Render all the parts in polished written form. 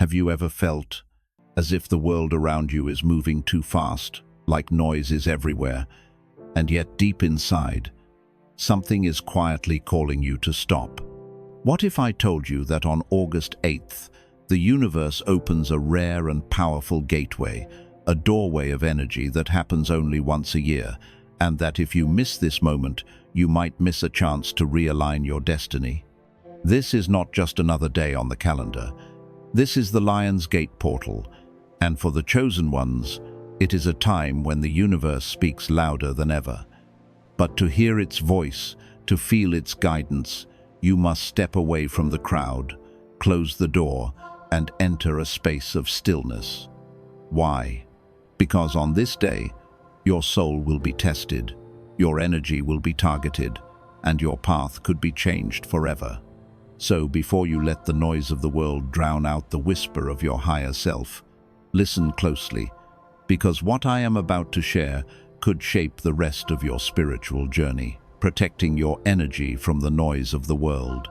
Have you ever felt as if the world around you is moving too fast, like noise is everywhere, and yet deep inside, something is quietly calling you to stop? What if I told you that on August 8th, the universe opens a rare and powerful gateway, a doorway of energy that happens only once a year, and that if you miss this moment, you might miss a chance to realign your destiny? This is not just another day on the calendar. This is the Lion's Gate portal, and for the chosen ones, it is a time when the universe speaks louder than ever. But to hear its voice, to feel its guidance, you must step away from the crowd, close the door, and enter a space of stillness. Why? Because on this day, your soul will be tested, your energy will be targeted, and your path could be changed forever. So before you let the noise of the world drown out the whisper of your higher self, listen closely, because what I am about to share could shape the rest of your spiritual journey, protecting your energy from the noise of the world.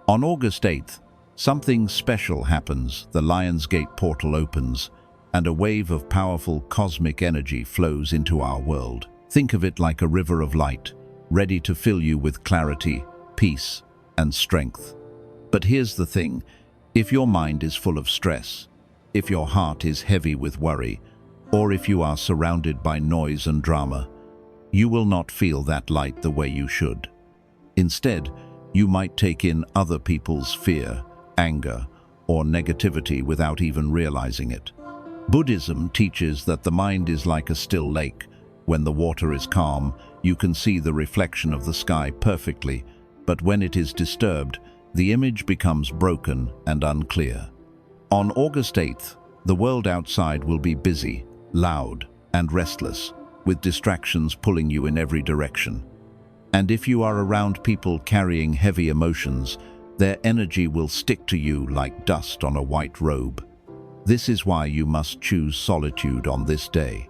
On August 8th, something special happens. The Lion's Gate portal opens, and a wave of powerful cosmic energy flows into our world. Think of it like a river of light, ready to fill you with clarity, peace, and strength. But here's the thing, if your mind is full of stress, if your heart is heavy with worry, or if you are surrounded by noise and drama, you will not feel that light the way you should. Instead, you might take in other people's fear, anger, or negativity without even realizing it. Buddhism teaches that the mind is like a still lake. When the water is calm, you can see the reflection of the sky perfectly, but when it is disturbed, the image becomes broken and unclear. On August 8th, the world outside will be busy, loud, and restless, with distractions pulling you in every direction. And if you are around people carrying heavy emotions, their energy will stick to you like dust on a white robe. This is why you must choose solitude on this day.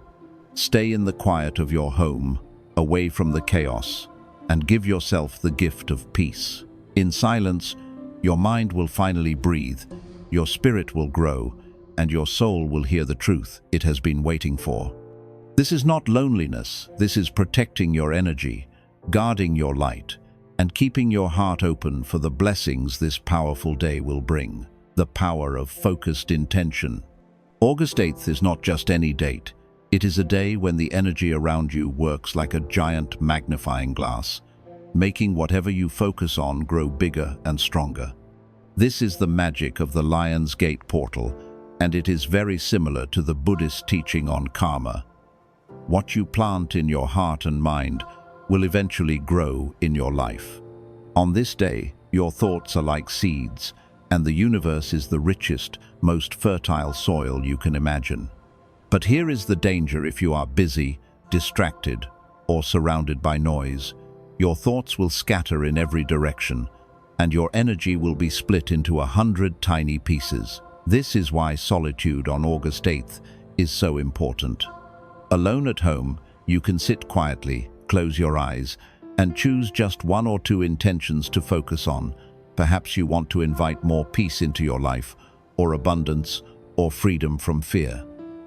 Stay in the quiet of your home, away from the chaos, and give yourself the gift of peace. In silence, your mind will finally breathe, your spirit will grow, and your soul will hear the truth it has been waiting for. This is not loneliness, this is protecting your energy, guarding your light, and keeping your heart open for the blessings this powerful day will bring. The power of focused intention. August 8th is not just any date. It is a day when the energy around you works like a giant magnifying glass, making whatever you focus on grow bigger and stronger. This is the magic of the Lion's Gate portal, and it is very similar to the Buddhist teaching on karma. What you plant in your heart and mind will eventually grow in your life. On this day, your thoughts are like seeds, and the universe is the richest, most fertile soil you can imagine. But here is the danger: if you are busy, distracted, or surrounded by noise, your thoughts will scatter in every direction, and your energy will be split into 100 tiny pieces. This is why solitude on August 8th is so important. Alone at home, you can sit quietly, close your eyes, and choose just one or two intentions to focus on. Perhaps you want to invite more peace into your life, or abundance, or freedom from fear.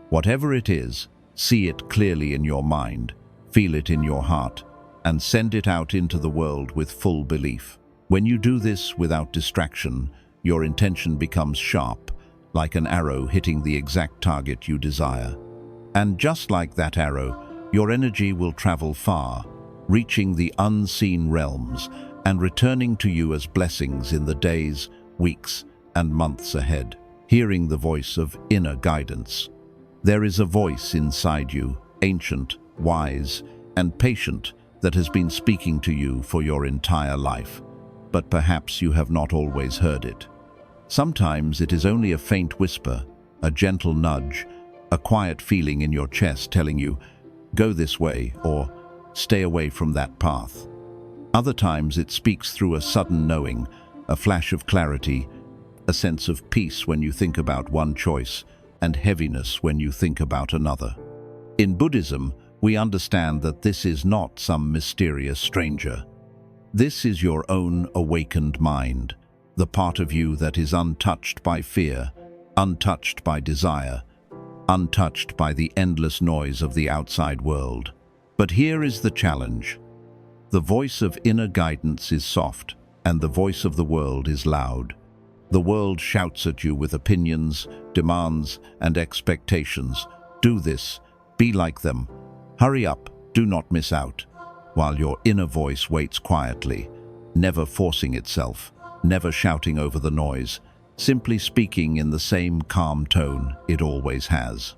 Whatever it is, see it clearly in your mind, feel it in your heart, and send it out into the world with full belief. When you do this without distraction, your intention becomes sharp, like an arrow hitting the exact target you desire. And just like that arrow, your energy will travel far, reaching the unseen realms and returning to you as blessings in the days, weeks, and months ahead. Hearing the voice of inner guidance. There is a voice inside you, ancient, wise, and patient, that has been speaking to you for your entire life, but perhaps you have not always heard it. Sometimes it is only a faint whisper, a gentle nudge, a quiet feeling in your chest telling you, "Go this way," or "Stay away from that path." Other times it speaks through a sudden knowing, a flash of clarity, a sense of peace when you think about one choice, and heaviness when you think about another. In Buddhism, we understand that this is not some mysterious stranger. This is your own awakened mind, the part of you that is untouched by fear, untouched by desire, untouched by the endless noise of the outside world. But here is the challenge. The voice of inner guidance is soft, and the voice of the world is loud. The world shouts at you with opinions, demands, and expectations. Do this, be like them, hurry up, do not miss out. While your inner voice waits quietly, never forcing itself, never shouting over the noise, simply speaking in the same calm tone it always has.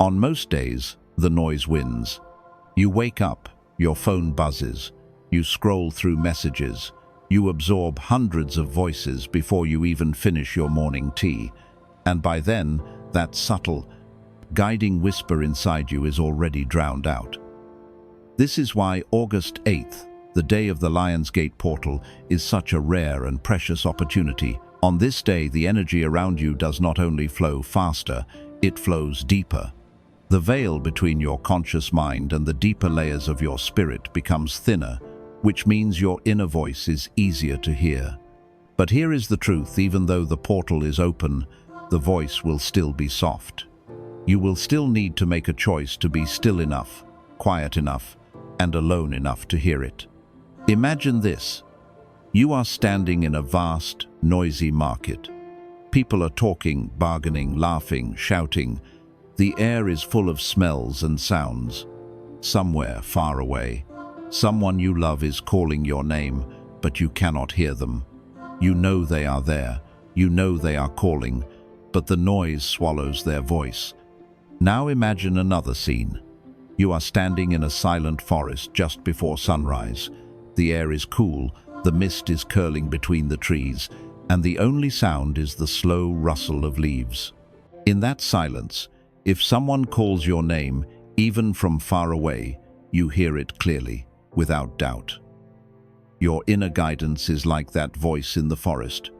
On most days, the noise wins. You wake up, your phone buzzes, you scroll through messages, you absorb hundreds of voices before you even finish your morning tea, and by then, that subtle, guiding whisper inside you is already drowned out. This is why August 8th, the day of the Lion's Gate portal, is such a rare and precious opportunity. On this day, the energy around you does not only flow faster, it flows deeper. The veil between your conscious mind and the deeper layers of your spirit becomes thinner, which means your inner voice is easier to hear. But here is the truth: even though the portal is open, the voice will still be soft. You will still need to make a choice to be still enough, quiet enough, and alone enough to hear it. Imagine this. You are standing in a vast, noisy market. People are talking, bargaining, laughing, shouting. The air is full of smells and sounds. Somewhere far away, someone you love is calling your name, but you cannot hear them. You know they are there, you know they are calling, but the noise swallows their voice. Now imagine another scene. You are standing in a silent forest just before sunrise. The air is cool, the mist is curling between the trees, and the only sound is the slow rustle of leaves. In that silence, if someone calls your name, even from far away, you hear it clearly, without doubt. Your inner guidance is like that voice in the forest.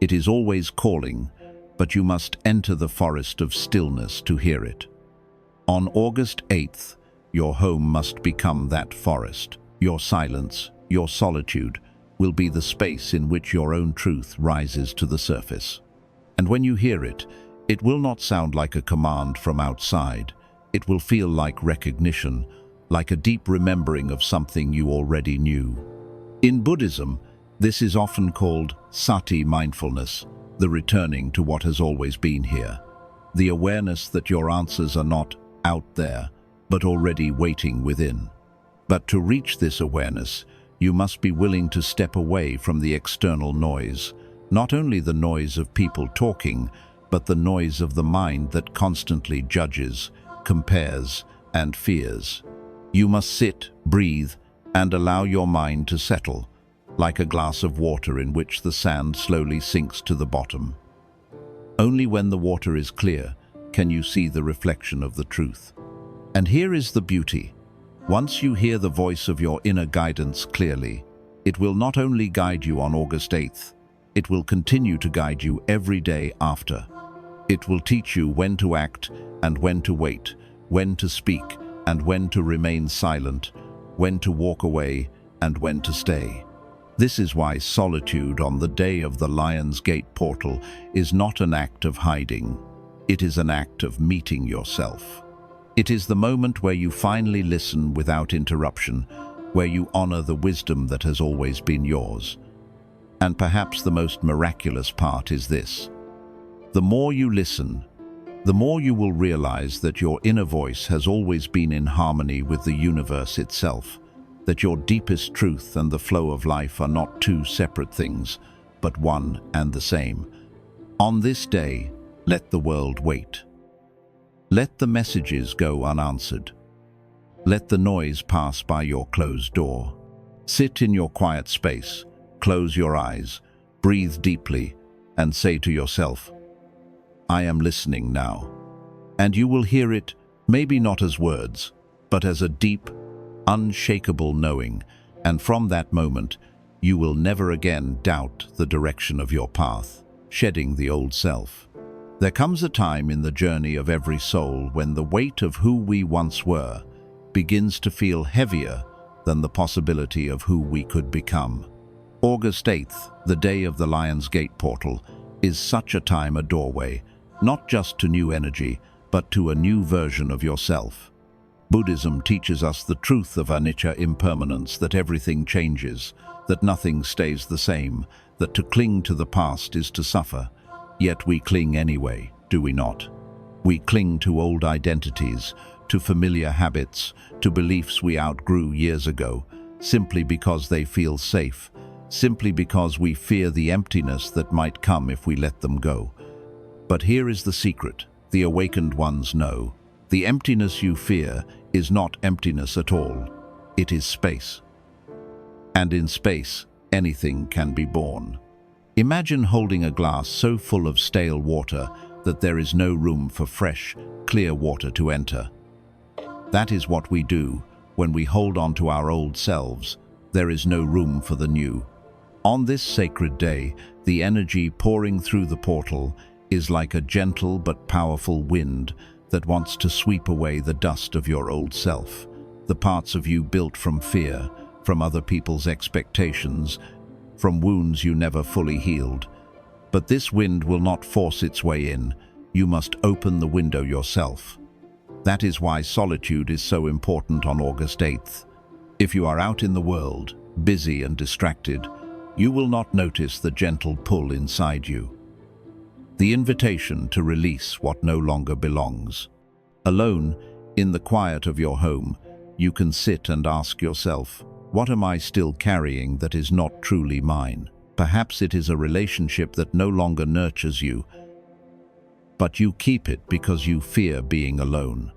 It is always calling, but you must enter the forest of stillness to hear it. On August 8th, your home must become that forest. Your silence, your solitude, will be the space in which your own truth rises to the surface. And when you hear it, it will not sound like a command from outside. It will feel like recognition, like a deep remembering of something you already knew. In Buddhism, this is often called sati mindfulness, the returning to what has always been here. The awareness that your answers are not out there, but already waiting within. But to reach this awareness, you must be willing to step away from the external noise, not only the noise of people talking, but the noise of the mind that constantly judges, compares, and fears. You must sit, breathe, and allow your mind to settle, like a glass of water in which the sand slowly sinks to the bottom. Only when the water is clear can you see the reflection of the truth. And here is the beauty. Once you hear the voice of your inner guidance clearly, it will not only guide you on August 8th, it will continue to guide you every day after. It will teach you when to act and when to wait, when to speak and when to remain silent, when to walk away and when to stay. This is why solitude on the day of the Lion's Gate portal is not an act of hiding. It is an act of meeting yourself. It is the moment where you finally listen without interruption, where you honor the wisdom that has always been yours. And perhaps the most miraculous part is this. The more you listen, the more you will realize that your inner voice has always been in harmony with the universe itself, that your deepest truth and the flow of life are not two separate things, but one and the same. On this day, let the world wait. Let the messages go unanswered. Let the noise pass by your closed door. Sit in your quiet space, close your eyes, breathe deeply, and say to yourself, I am listening now. And you will hear it, maybe not as words, but as a deep, unshakable knowing, and from that moment, you will never again doubt the direction of your path, shedding the old self. There comes a time in the journey of every soul when the weight of who we once were begins to feel heavier than the possibility of who we could become. August 8th, the day of the Lion's Gate portal, is such a time a doorway, not just to new energy, but to a new version of yourself. Buddhism teaches us the truth of anicca, impermanence, that everything changes, that nothing stays the same, that to cling to the past is to suffer. Yet we cling anyway, do we not? We cling to old identities, to familiar habits, to beliefs we outgrew years ago, simply because they feel safe, simply because we fear the emptiness that might come if we let them go. But here is the secret, the awakened ones know. The emptiness you fear is not emptiness at all. It is space. And in space, anything can be born. Imagine holding a glass so full of stale water that there is no room for fresh, clear water to enter. That is what we do when we hold on to our old selves. There is no room for the new. On this sacred day, the energy pouring through the portal is like a gentle but powerful wind that wants to sweep away the dust of your old self, the parts of you built from fear, from other people's expectations, from wounds you never fully healed. But this wind will not force its way in. You must open the window yourself. That is why solitude is so important on August 8th. If you are out in the world, busy and distracted, you will not notice the gentle pull inside you. The invitation to release what no longer belongs. Alone, in the quiet of your home, you can sit and ask yourself, what am I still carrying that is not truly mine? Perhaps it is a relationship that no longer nurtures you, but you keep it because you fear being alone.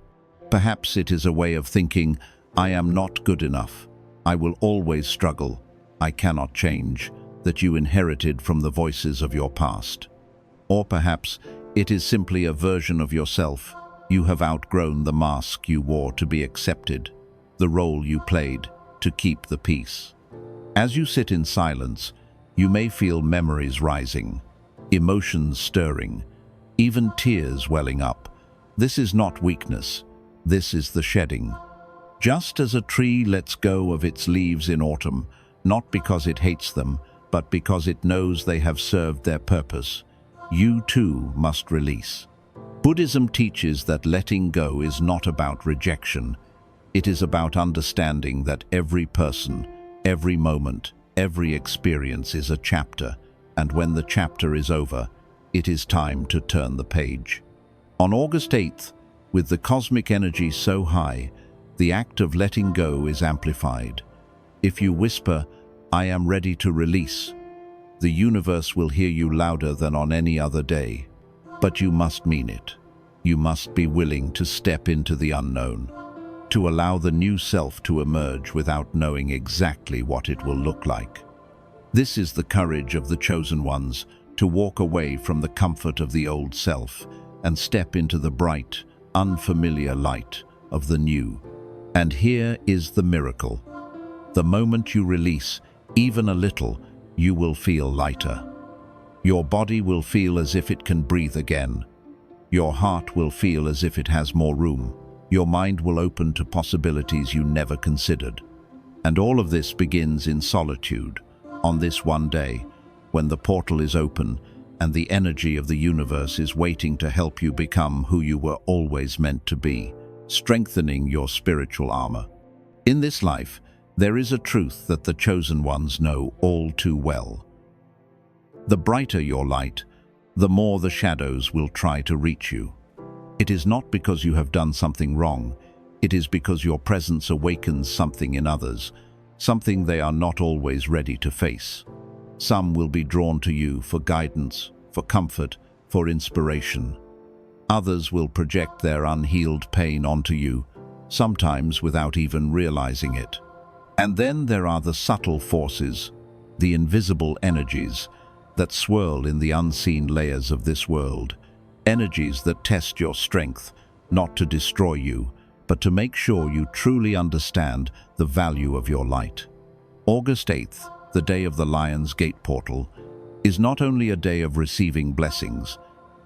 Perhaps it is a way of thinking, I am not good enough, I will always struggle, I cannot change, that you inherited from the voices of your past. Or perhaps it is simply a version of yourself. You have outgrown the mask you wore to be accepted, the role you played to keep the peace. As you sit in silence, you may feel memories rising, emotions stirring, even tears welling up. This is not weakness, this is the shedding. Just as a tree lets go of its leaves in autumn, not because it hates them, but because it knows they have served their purpose, you too must release. Buddhism teaches that letting go is not about rejection. It is about understanding that every person, every moment, every experience is a chapter, and when the chapter is over, it is time to turn the page. On August 8th, with the cosmic energy so high, the act of letting go is amplified. If you whisper, I am ready to release, the universe will hear you louder than on any other day. But you must mean it. You must be willing to step into the unknown, to allow the new self to emerge without knowing exactly what it will look like. This is the courage of the chosen ones, to walk away from the comfort of the old self and step into the bright, unfamiliar light of the new. And here is the miracle. The moment you release, even a little, you will feel lighter. Your body will feel as if it can breathe again. Your heart will feel as if it has more room. Your mind will open to possibilities you never considered. And all of this begins in solitude, on this one day, when the portal is open and the energy of the universe is waiting to help you become who you were always meant to be, strengthening your spiritual armor. In this life, there is a truth that the chosen ones know all too well. The brighter your light, the more the shadows will try to reach you. It is not because you have done something wrong, it is because your presence awakens something in others, something they are not always ready to face. Some will be drawn to you for guidance, for comfort, for inspiration. Others will project their unhealed pain onto you, sometimes without even realizing it. And then there are the subtle forces, the invisible energies, that swirl in the unseen layers of this world. Energies that test your strength, not to destroy you, but to make sure you truly understand the value of your light. August 8th, the day of the Lion's Gate portal, is not only a day of receiving blessings,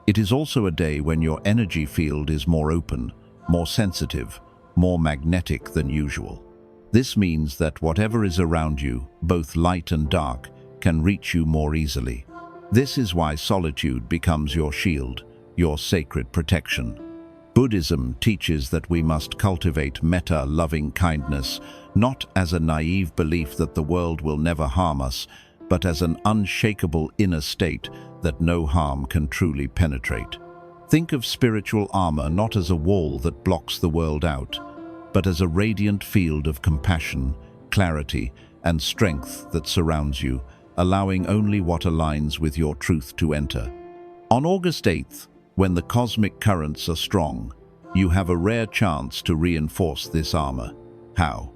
it is also a day when your energy field is more open, more sensitive, more magnetic than usual. This means that whatever is around you, both light and dark, can reach you more easily. This is why solitude becomes your shield, your sacred protection. Buddhism teaches that we must cultivate metta, loving kindness, not as a naive belief that the world will never harm us, but as an unshakable inner state that no harm can truly penetrate. Think of spiritual armor not as a wall that blocks the world out, but as a radiant field of compassion, clarity, and strength that surrounds you, allowing only what aligns with your truth to enter. On August 8th, when the cosmic currents are strong, you have a rare chance to reinforce this armor. How?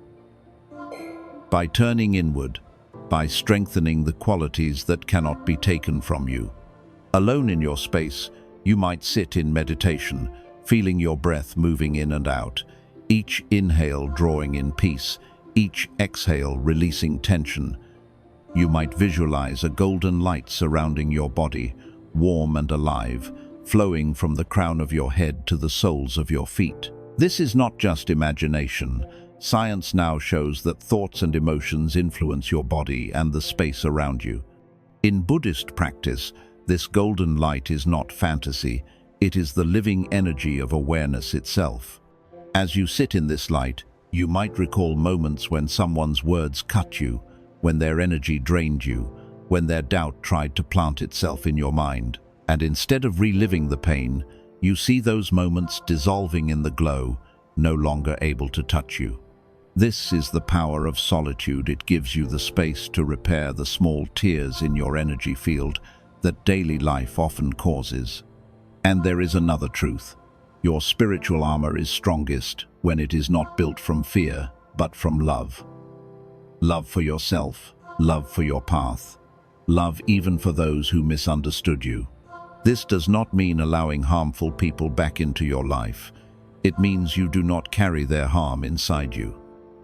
By turning inward, by strengthening the qualities that cannot be taken from you. Alone in your space, you might sit in meditation, feeling your breath moving in and out, each inhale drawing in peace, each exhale releasing tension. You might visualize a golden light surrounding your body, warm and alive, flowing from the crown of your head to the soles of your feet. This is not just imagination. Science now shows that thoughts and emotions influence your body and the space around you. In Buddhist practice, this golden light is not fantasy, it is the living energy of awareness itself. As you sit in this light, you might recall moments when someone's words cut you, when their energy drained you, when their doubt tried to plant itself in your mind. And instead of reliving the pain, you see those moments dissolving in the glow, no longer able to touch you. This is the power of solitude. It gives you the space to repair the small tears in your energy field that daily life often causes. And there is another truth. Your spiritual armor is strongest when it is not built from fear, but from love. Love for yourself, love for your path, love even for those who misunderstood you. This does not mean allowing harmful people back into your life. It means you do not carry their harm inside you.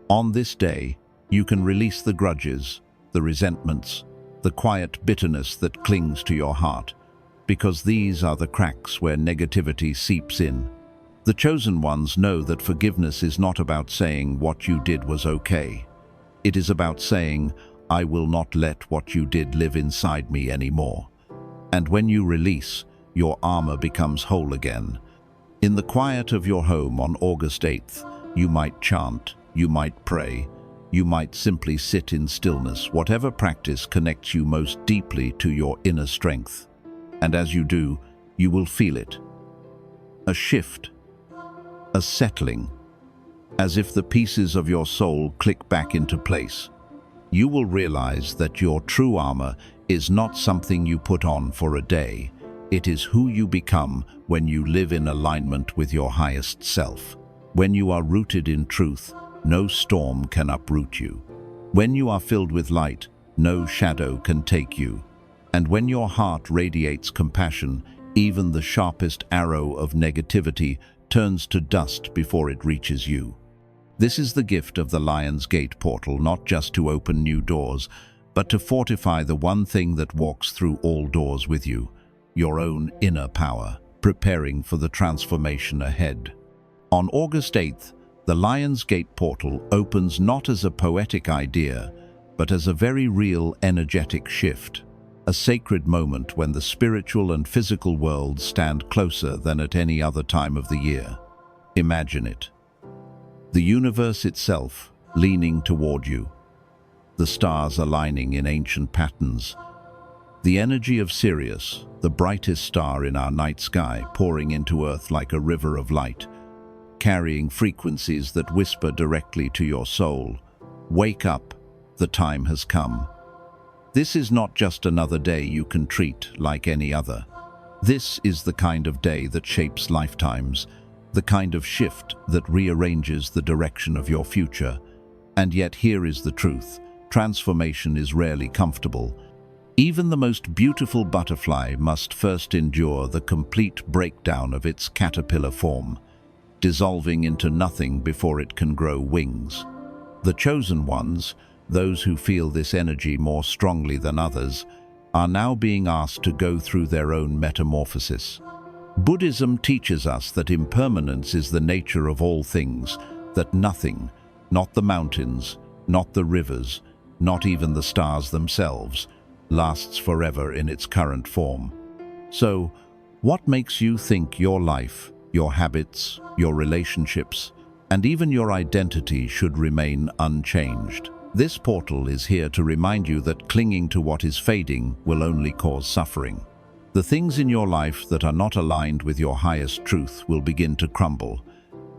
On this day, you can release the grudges, the resentments, the quiet bitterness that clings to your heart, because these are the cracks where negativity seeps in. The chosen ones know that forgiveness is not about saying what you did was okay. It is about saying, I will not let what you did live inside me anymore. And when you release, your armor becomes whole again. In the quiet of your home on August 8th, you might chant, you might pray, you might simply sit in stillness. Whatever practice connects you most deeply to your inner strength. And as you do, you will feel it. A shift, a settling, as if the pieces of your soul click back into place. You will realize that your true armor is not something you put on for a day. It is who you become when you live in alignment with your highest self. When you are rooted in truth, no storm can uproot you. When you are filled with light, no shadow can take you. And when your heart radiates compassion, even the sharpest arrow of negativity turns to dust before it reaches you. This is the gift of the Lion's Gate portal, not just to open new doors, but to fortify the one thing that walks through all doors with you, your own inner power, preparing for the transformation ahead. On August 8th, the Lion's Gate portal opens not as a poetic idea, but as a very real energetic shift, a sacred moment when the spiritual and physical worlds stand closer than at any other time of the year. Imagine it. The universe itself leaning toward you, the stars aligning in ancient patterns, the energy of Sirius, the brightest star in our night sky, pouring into Earth like a river of light, carrying frequencies that whisper directly to your soul. Wake up, the time has come. This is not just another day you can treat like any other. This is the kind of day that shapes lifetimes, the kind of shift that rearranges the direction of your future. And yet here is the truth. Transformation is rarely comfortable. Even the most beautiful butterfly must first endure the complete breakdown of its caterpillar form, dissolving into nothing before it can grow wings. The chosen ones, those who feel this energy more strongly than others, are now being asked to go through their own metamorphosis. Buddhism teaches us that impermanence is the nature of all things, that nothing, not the mountains, not the rivers, not even the stars themselves, lasts forever in its current form. So, what makes you think your life, your habits, your relationships, and even your identity should remain unchanged? This portal is here to remind you that clinging to what is fading will only cause suffering. The things in your life that are not aligned with your highest truth will begin to crumble,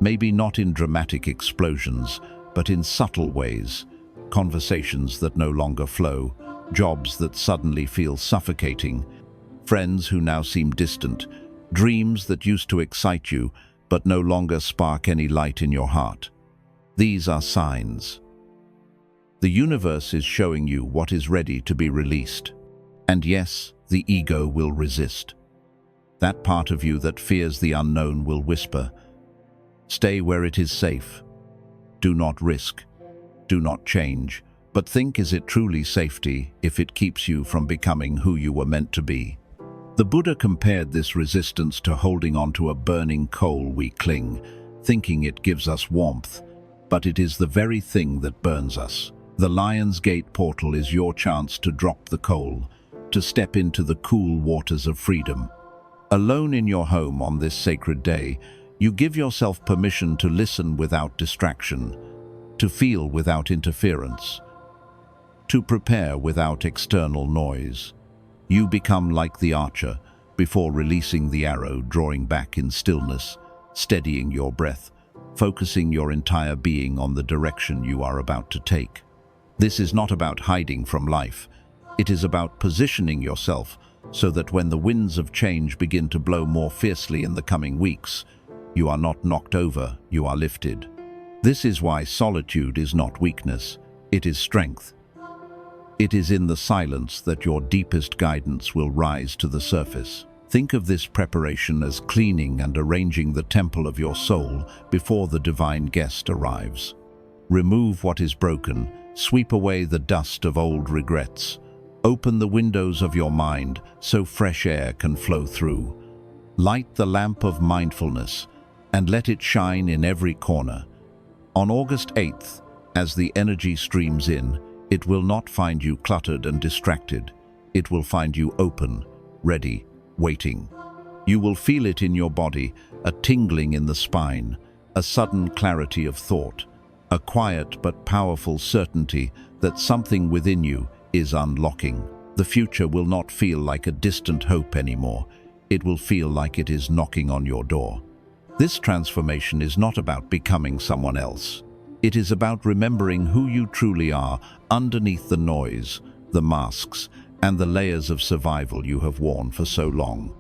maybe not in dramatic explosions, but in subtle ways. Conversations that no longer flow, jobs that suddenly feel suffocating, friends who now seem distant, dreams that used to excite you but no longer spark any light in your heart. These are signs. The universe is showing you what is ready to be released. And yes, the ego will resist. That part of you that fears the unknown will whisper, "Stay where it is safe. Do not risk. Do not change." But think, is it truly safety if it keeps you from becoming who you were meant to be? The Buddha compared this resistance to holding onto a burning coal we cling, thinking it gives us warmth, but it is the very thing that burns us. The Lion's Gate portal is your chance to drop the coal, to step into the cool waters of freedom. Alone in your home on this sacred day, you give yourself permission to listen without distraction, to feel without interference, to prepare without external noise. You become like the archer, before releasing the arrow, drawing back in stillness, steadying your breath, focusing your entire being on the direction you are about to take. This is not about hiding from life. It is about positioning yourself so that when the winds of change begin to blow more fiercely in the coming weeks, you are not knocked over, you are lifted. This is why solitude is not weakness, it is strength. It is in the silence that your deepest guidance will rise to the surface. Think of this preparation as cleaning and arranging the temple of your soul before the divine guest arrives. Remove what is broken, sweep away the dust of old regrets. Open the windows of your mind so fresh air can flow through. Light the lamp of mindfulness and let it shine in every corner. On August 8th, as the energy streams in, it will not find you cluttered and distracted. It will find you open, ready, waiting. You will feel it in your body, a tingling in the spine, a sudden clarity of thought, a quiet but powerful certainty that something within you is unlocking. The future will not feel like a distant hope anymore. It will feel like it is knocking on your door. This transformation is not about becoming someone else. It is about remembering who you truly are underneath the noise, the masks, and the layers of survival you have worn for so long.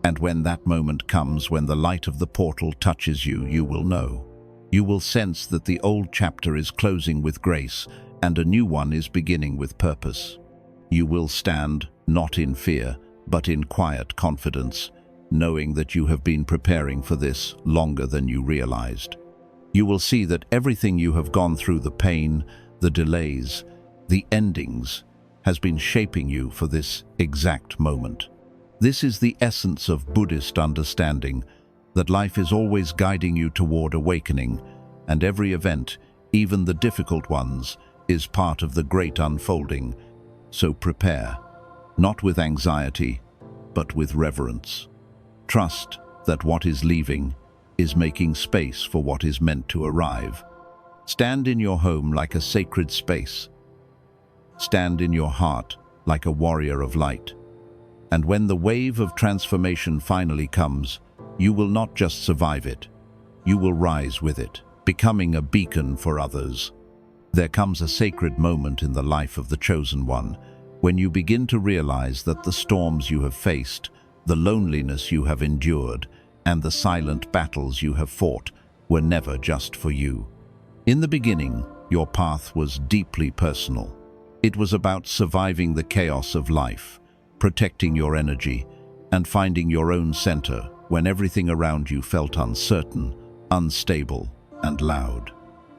And when that moment comes, when the light of the portal touches you, you will know. You will sense that the old chapter is closing with grace and a new one is beginning with purpose. You will stand, not in fear, but in quiet confidence, knowing that you have been preparing for this longer than you realized. You will see that everything you have gone through, the pain, the delays, the endings, has been shaping you for this exact moment. This is the essence of Buddhist understanding, that life is always guiding you toward awakening, and every event, even the difficult ones, is part of the great unfolding. So prepare, not with anxiety, but with reverence. Trust that what is leaving is making space for what is meant to arrive. Stand in your home like a sacred space. Stand in your heart like a warrior of light. And when the wave of transformation finally comes, you will not just survive it, you will rise with it, becoming a beacon for others. There comes a sacred moment in the life of the chosen one, when you begin to realize that the storms you have faced, the loneliness you have endured, and the silent battles you have fought were never just for you. In the beginning, your path was deeply personal. It was about surviving the chaos of life, protecting your energy, and finding your own center when everything around you felt uncertain, unstable, and loud.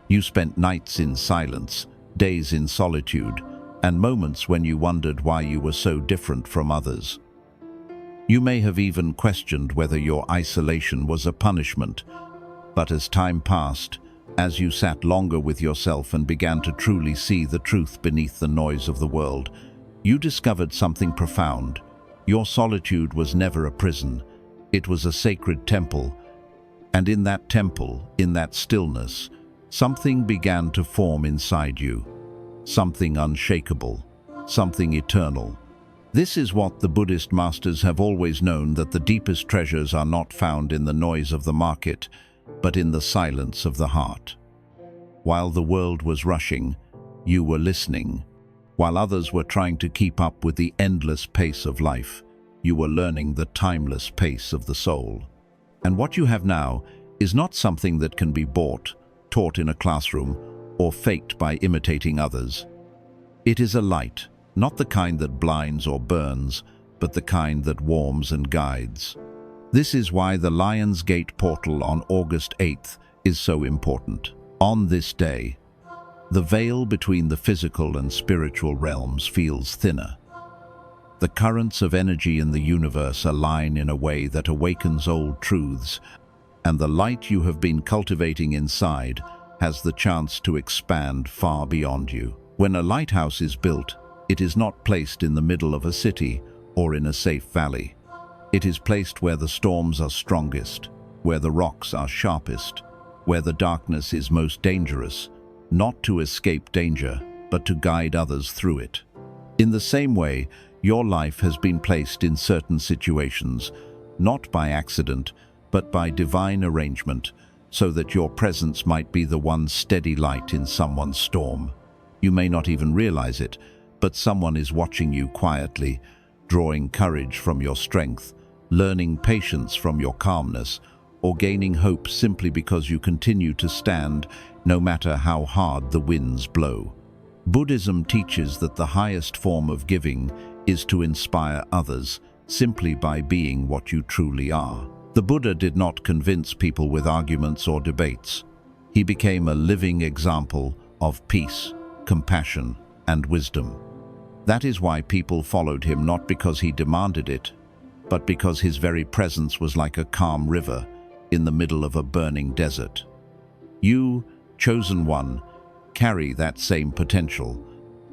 You spent nights in silence, days in solitude, and moments when you wondered why you were so different from others. You may have even questioned whether your isolation was a punishment, but as time passed, as you sat longer with yourself and began to truly see the truth beneath the noise of the world, you discovered something profound. Your solitude was never a prison. It was a sacred temple. And in that temple, in that stillness, something began to form inside you. Something unshakable, something eternal. This is what the Buddhist masters have always known, that the deepest treasures are not found in the noise of the market, but in the silence of the heart. While the world was rushing, you were listening. While others were trying to keep up with the endless pace of life, you were learning the timeless pace of the soul. And what you have now is not something that can be bought, taught in a classroom, or faked by imitating others. It is a light, not the kind that blinds or burns, but the kind that warms and guides. This is why the Lion's Gate portal on August 8th is so important. On this day, the veil between the physical and spiritual realms feels thinner. The currents of energy in the universe align in a way that awakens old truths, and the light you have been cultivating inside has the chance to expand far beyond you. When a lighthouse is built, it is not placed in the middle of a city or in a safe valley. It is placed where the storms are strongest, where the rocks are sharpest, where the darkness is most dangerous, not to escape danger, but to guide others through it. In the same way, your life has been placed in certain situations, not by accident, but by divine arrangement, so that your presence might be the one steady light in someone's storm. You may not even realize it, but someone is watching you quietly, drawing courage from your strength, learning patience from your calmness, or gaining hope simply because you continue to stand no matter how hard the winds blow. Buddhism teaches that the highest form of giving is to inspire others simply by being what you truly are. The Buddha did not convince people with arguments or debates. He became a living example of peace, compassion, and wisdom. That is why people followed him, not because he demanded it, but because his very presence was like a calm river in the middle of a burning desert. You, chosen one, carry that same potential.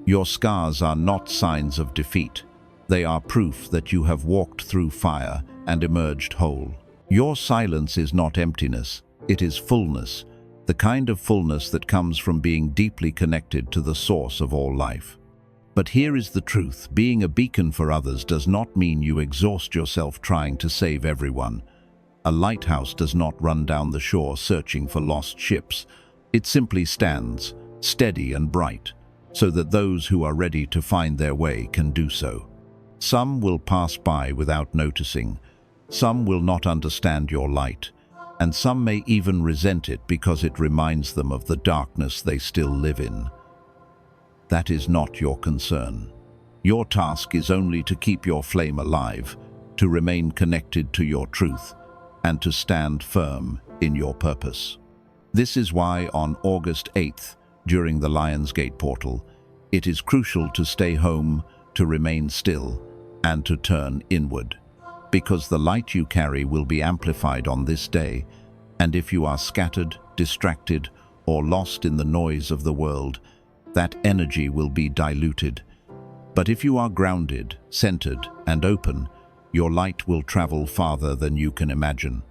Your scars are not signs of defeat. They are proof that you have walked through fire and emerged whole. Your silence is not emptiness, it is fullness, the kind of fullness that comes from being deeply connected to the source of all life. But here is the truth: being a beacon for others does not mean you exhaust yourself trying to save everyone. A lighthouse does not run down the shore searching for lost ships. It simply stands, steady and bright, so that those who are ready to find their way can do so. Some will pass by without noticing. Some will not understand your light, and some may even resent it because it reminds them of the darkness they still live in. That is not your concern. Your task is only to keep your flame alive, to remain connected to your truth, and to stand firm in your purpose. This is why on August 8th, during the Lion's Gate portal, it is crucial to stay home, to remain still, and to turn inward. Because the light you carry will be amplified on this day, and if you are scattered, distracted, or lost in the noise of the world, that energy will be diluted. But if you are grounded, centered, and open, your light will travel farther than you can imagine.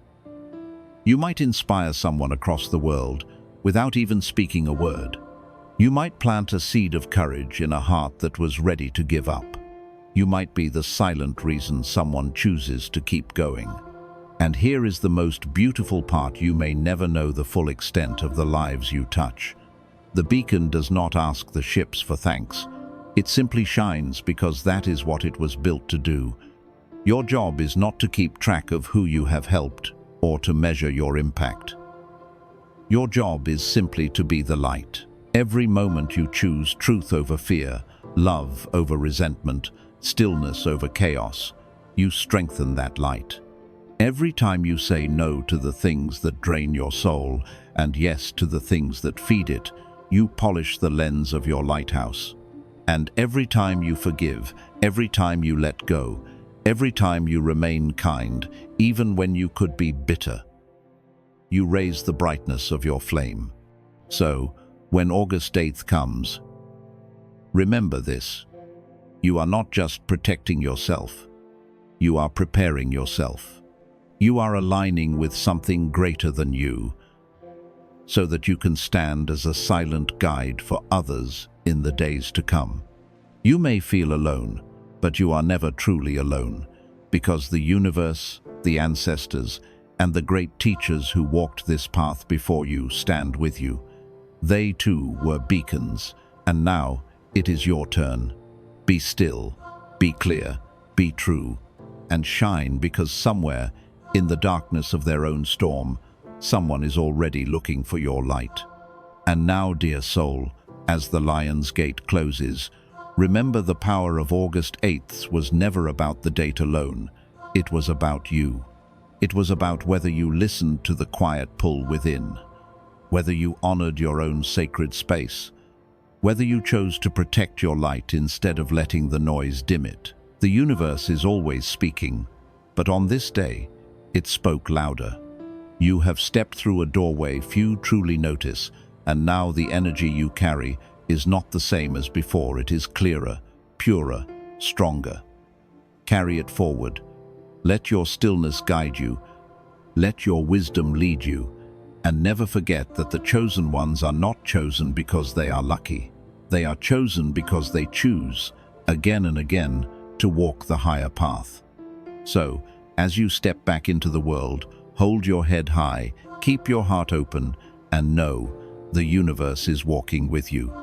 You might inspire someone across the world without even speaking a word. You might plant a seed of courage in a heart that was ready to give up. You might be the silent reason someone chooses to keep going. And here is the most beautiful part: you may never know the full extent of the lives you touch. The beacon does not ask the ships for thanks. It simply shines because that is what it was built to do. Your job is not to keep track of who you have helped or to measure your impact. Your job is simply to be the light. Every moment you choose truth over fear, love over resentment, stillness over chaos, you strengthen that light. Every time you say no to the things that drain your soul and yes to the things that feed it, you polish the lens of your lighthouse. And every time you forgive, every time you let go, every time you remain kind, even when you could be bitter, you raise the brightness of your flame. So, when August 8th comes, remember this: You are not just protecting yourself. You are preparing yourself. You are aligning with something greater than you, so that you can stand as a silent guide for others in the days to come. You may feel alone, but you are never truly alone, because the universe, the ancestors, and the great teachers who walked this path before you stand with you. They too were beacons, and now it is your turn. Be still, be clear, be true, and shine, because somewhere, in the darkness of their own storm, someone is already looking for your light. And now, dear soul, as the Lion's Gate closes, remember the power of August 8th was never about the date alone. It was about you. It was about whether you listened to the quiet pull within, whether you honored your own sacred space, whether you chose to protect your light instead of letting the noise dim it. The universe is always speaking, but on this day, it spoke louder. You have stepped through a doorway few truly notice, and now the energy you carry is not the same as before. It is clearer, purer, stronger. Carry it forward. Let your stillness guide you. Let your wisdom lead you. And never forget that the chosen ones are not chosen because they are lucky. They are chosen because they choose, again and again, to walk the higher path. So, as you step back into the world, hold your head high, keep your heart open, and know the universe is walking with you.